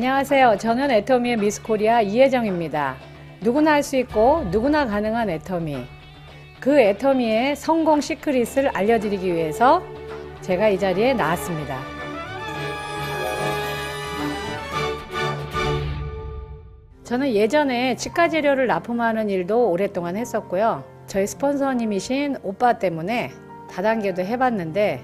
안녕하세요. 저는 애터미의 미스 코리아 이혜정입니다. 누구나 할 수 있고 누구나 가능한 애터미. 그 애터미의 성공 시크릿을 알려드리기 위해서 제가 이 자리에 나왔습니다. 저는 예전에 치과 재료를 납품하는 일도 오랫동안 했었고요. 저희 스폰서님이신 오빠 때문에 다단계도 해봤는데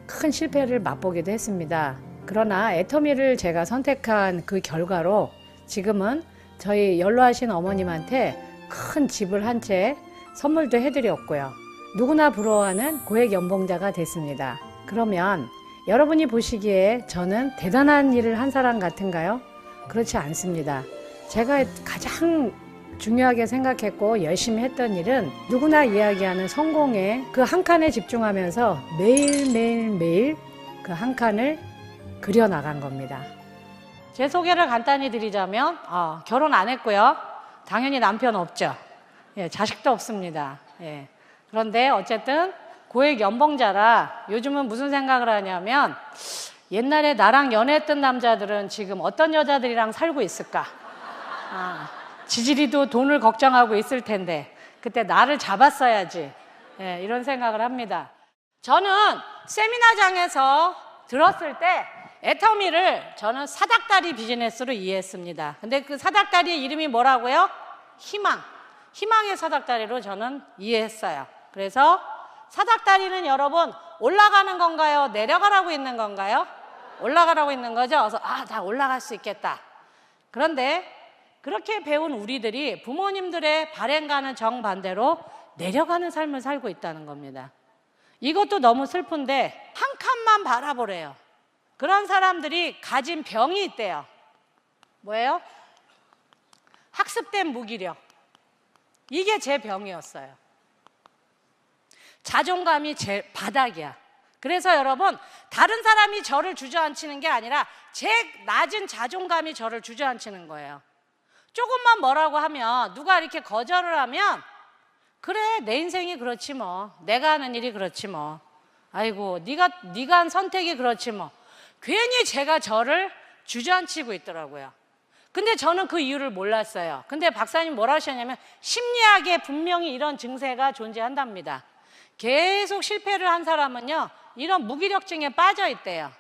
큰 실패를 맛보기도 했습니다. 그러나 애터미를 제가 선택한 그 결과로 지금은 저희 연로하신 어머님한테 큰 집을 한 채 선물도 해드렸고요. 누구나 부러워하는 고액 연봉자가 됐습니다. 그러면 여러분이 보시기에 저는 대단한 일을 한 사람 같은가요? 그렇지 않습니다. 제가 가장 중요하게 생각했고 열심히 했던 일은 누구나 이야기하는 성공의 그 한 칸에 집중하면서 매일매일 그 한 칸을 그려나간 겁니다. 제 소개를 간단히 드리자면 결혼 안 했고요. 당연히 남편 없죠. 자식도 없습니다. 그런데 어쨌든 고액 연봉자라 요즘은 무슨 생각을 하냐면 옛날에 나랑 연애했던 남자들은 지금 어떤 여자들이랑 살고 있을까? 지지리도 돈을 걱정하고 있을 텐데 그때 나를 잡았어야지. 이런 생각을 합니다. 저는 세미나장에서 들었을 때 애터미를 저는 사닥다리 비즈니스로 이해했습니다. 근데 그 사닥다리의 이름이 뭐라고요? 희망. 희망의 사닥다리로 저는 이해했어요. 그래서 사닥다리는 여러분 올라가는 건가요? 내려가라고 있는 건가요? 올라가라고 있는 거죠. 그래서 나 올라갈 수 있겠다. 그런데 그렇게 배운 우리들이 부모님들의 발행과는 정반대로 내려가는 삶을 살고 있다는 겁니다. 이것도 너무 슬픈데 한 칸만 바라보래요. 그런 사람들이 가진 병이 있대요. 뭐예요? 학습된 무기력. 이게 제 병이었어요. 자존감이 제 바닥이야. 그래서 여러분 다른 사람이 저를 주저앉히는 게 아니라 제 낮은 자존감이 저를 주저앉히는 거예요. 조금만 뭐라고 하면 누가 이렇게 거절을 하면 그래 내 인생이 그렇지 뭐 내가 하는 일이 그렇지 뭐 아이고 네가 한 선택이 그렇지 뭐 괜히 제가 저를 주저앉히고 있더라고요. 근데 저는 그 이유를 몰랐어요. 근데 박사님 뭐라 하셨냐면 심리학에 분명히 이런 증세가 존재한답니다. 계속 실패를 한 사람은요 이런 무기력증에 빠져 있대요.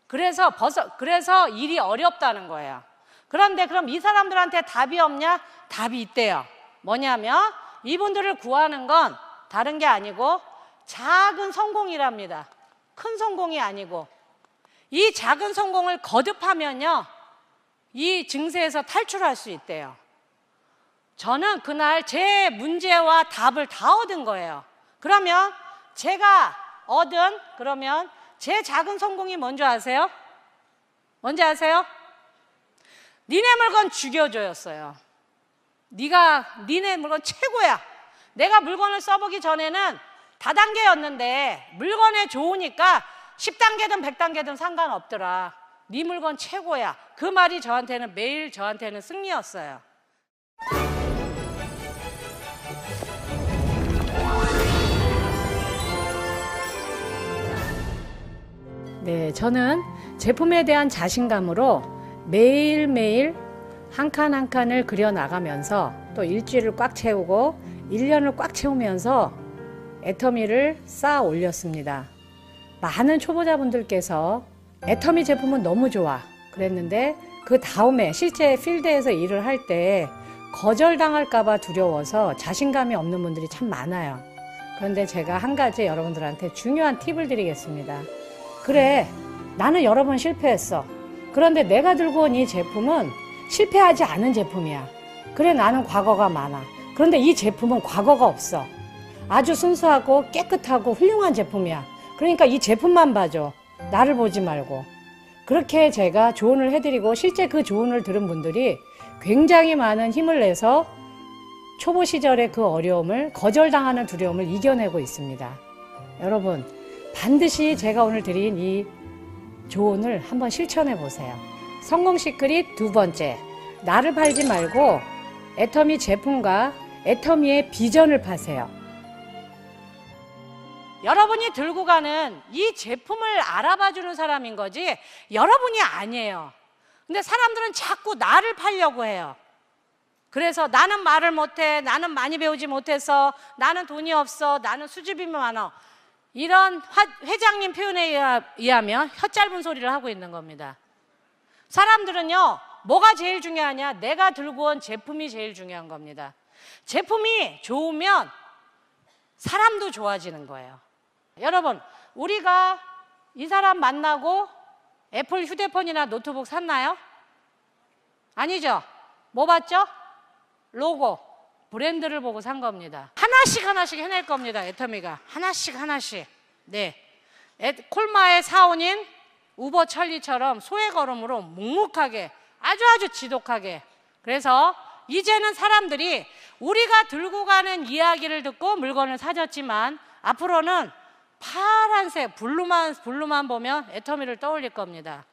그래서 일이 어렵다는 거예요. 그런데 그럼 이 사람들한테 답이 없냐? 답이 있대요. 뭐냐면 이분들을 구하는 건 다른 게 아니고 작은 성공이랍니다. 큰 성공이 아니고 이 작은 성공을 거듭하면요 이 증세에서 탈출할 수 있대요. 저는 그날 제 문제와 답을 다 얻은 거예요. 그러면 제가 얻은 그러면 제 작은 성공이 뭔지 아세요? 뭔지 아세요? 니네 물건 죽여줘였어요. 니네 물건 최고야. 내가 물건을 써보기 전에는 다단계였는데 물건에 좋으니까 10단계든 100단계든 상관없더라. 네 물건 최고야. 그 말이 저한테는 매일 저한테는 승리였어요. 네, 저는 제품에 대한 자신감으로 매일매일 한 칸 한 칸을 그려나가면서 또 일주일을 꽉 채우고 1년을 꽉 채우면서 애터미를 쌓아 올렸습니다. 많은 초보자분들께서 애터미 제품은 너무 좋아 그랬는데 그 다음에 실제 필드에서 일을 할 때 거절당할까 봐 두려워서 자신감이 없는 분들이 참 많아요. 그런데 제가 한 가지 여러분들한테 중요한 팁을 드리겠습니다. 그래, 나는 여러 번 실패했어. 그런데 내가 들고 온 이 제품은 실패하지 않은 제품이야. 그래, 나는 과거가 많아. 그런데 이 제품은 과거가 없어. 아주 순수하고 깨끗하고 훌륭한 제품이야. 그러니까 이 제품만 봐줘. 나를 보지 말고. 그렇게 제가 조언을 해드리고 실제 그 조언을 들은 분들이 굉장히 많은 힘을 내서 초보 시절의 그 어려움을 거절당하는 두려움을 이겨내고 있습니다. 여러분 반드시 제가 오늘 드린 이 조언을 한번 실천해 보세요. 성공 시크릿 두 번째, 나를 팔지 말고 애터미 제품과 애터미의 비전을 파세요. 여러분이 들고 가는 이 제품을 알아봐 주는 사람인 거지 여러분이 아니에요. 근데 사람들은 자꾸 나를 팔려고 해요. 그래서 나는 말을 못해, 나는 많이 배우지 못해서, 나는 돈이 없어, 나는 수줍음이 많아. 이런 회장님 표현에 의하면 혀 짧은 소리를 하고 있는 겁니다. 사람들은요, 뭐가 제일 중요하냐? 내가 들고 온 제품이 제일 중요한 겁니다. 제품이 좋으면 사람도 좋아지는 거예요. 여러분, 우리가 이 사람 만나고 애플 휴대폰이나 노트북 샀나요? 아니죠? 뭐 봤죠? 로고, 브랜드를 보고 산 겁니다. 하나씩 해낼 겁니다. 애터미가 하나씩. 네, 콜마의 사원인 우버 찰리처럼 소의 걸음으로 묵묵하게, 아주 지독하게. 그래서 이제는 사람들이 우리가 들고 가는 이야기를 듣고 물건을 사줬지만 앞으로는 파란색 블루만 보면 애터미를 떠올릴 겁니다.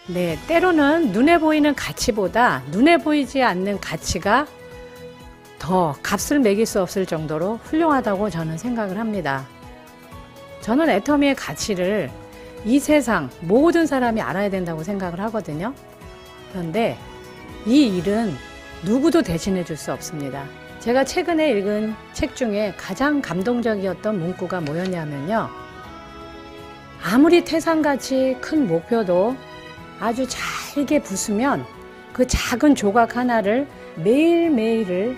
네, 때로는 눈에 보이는 가치보다 눈에 보이지 않는 가치가 더 값을 매길 수 없을 정도로 훌륭하다고 저는 생각을 합니다. 저는 애터미의 가치를 이 세상 모든 사람이 알아야 된다고 생각을 하거든요. 그런데 이 일은 누구도 대신해 줄 수 없습니다. 제가 최근에 읽은 책 중에 가장 감동적이었던 문구가 뭐였냐면요. 아무리 태산같이 큰 목표도 아주 잘게 부수면 그 작은 조각 하나를 매일매일을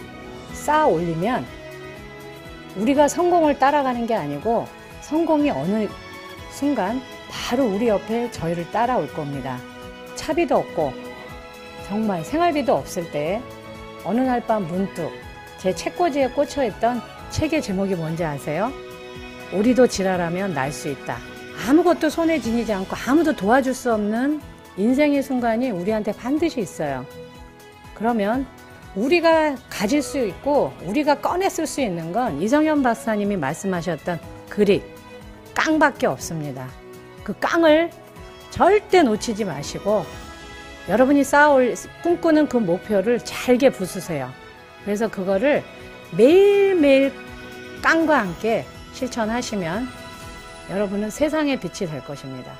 쌓아 올리면 우리가 성공을 따라가는 게 아니고 성공이 어느 순간 바로 우리 옆에 저희를 따라올 겁니다. 차비도 없고 정말 생활비도 없을 때 어느 날 밤 문득 제 책꽂이에 꽂혀있던 책의 제목이 뭔지 아세요? 우리도 지랄하면 날 수 있다. 아무것도 손에 지니지 않고 아무도 도와줄 수 없는 인생의 순간이 우리한테 반드시 있어요. 그러면 우리가 가질 수 있고 우리가 꺼내 쓸 수 있는 건 이정현 박사님이 말씀하셨던 그립, 깡밖에 없습니다. 그 깡을 절대 놓치지 마시고 여러분이 꿈꾸는 그 목표를 잘게 부수세요. 그래서 그거를 매일매일 깡과 함께 실천하시면 여러분은 세상의 빛이 될 것입니다.